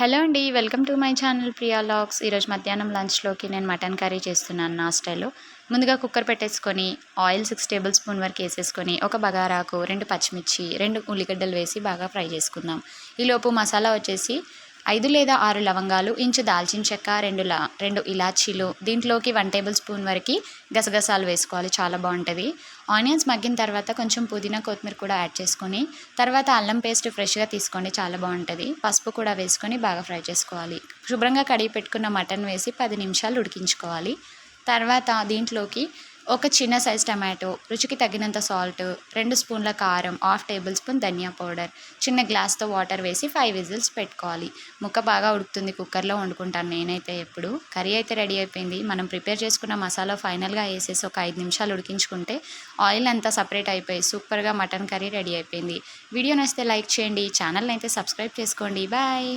Hello అండి. Welcome to my channel Priya logs. ఈరోజు మధ్యాహ్నం లంచ్‌లోకి నేను మటన్ కర్రీ చేస్తున్నాను నా స్టైల్‌లో. ముందుగా కుక్కర్ పెట్టేసుకొని ఆయిల్ 6 టేబుల్ స్పూన్ వరకు ఏసేసుకొని, ఒక బగారాకు, 2 పచ్చిమిర్చి, 2 ఉల్లిగడ్డలు వేసి బాగా ఫ్రై చేసుకుందాం. ఈలోపు మసాలా వచ్చేసి 5 లేదా 6 లవంగాలు, ఇంచు దాల్చిన చెక్క, 2 ఇలాచీలు, దీంట్లోకి 1 టేబుల్ స్పూన్ వరకి గసగసాలు వేసుకోవాలి. చాలా బావుంటది. ఆనియన్స్ మగ్గిన తర్వాత కొంచెం పుదీనా, కొత్తిమీర కూడా యాడ్ చేసుకొని, తర్వాత అల్లం పేస్ట్ ఫ్రెష్‌గా తీసుకోండి, చాలా బావుంటది. పసుపు కూడా వేసుకొని బాగా ఫ్రై చేసుకోవాలి. శుభ్రంగా కడిగి పెట్టుకున్న మటన్ వేసి 10 నిమిషాలు ఉడికించుకోవాలి. తర్వాత దీంట్లోకి ఒక చిన్న సైజ్ టమాటో, రుచికి తగినంత సాల్ట్, 2 స్పూన్ల కారం, హాఫ్ టేబుల్ స్పూన్ ధనియా పౌడర్, చిన్న గ్లాస్‌తో వాటర్ వేసి 5 విజిల్స్ పెట్టుకోవాలి. ముక్క బాగా ఉడుకుతుంది. కుక్కర్‌లో వండుకుంటాను నేనైతే ఎప్పుడు. కర్రీ అయితే రెడీ అయిపోయింది. మనం ప్రిపేర్ చేసుకున్న మసాలా ఫైనల్‌గా ఏసేసి ఒక 5 నిమిషాలు ఉడికించుకుంటే ఆయిల్ అంతా సెపరేట్ అయిపోయి సూపర్‌గా మటన్ కర్రీ రెడీ అయిపోయింది. వీడియో నచ్చితే లైక్ చేయండి. ఛానల్‌ని అయితే సబ్స్క్రైబ్ చేసుకోండి. బాయ్.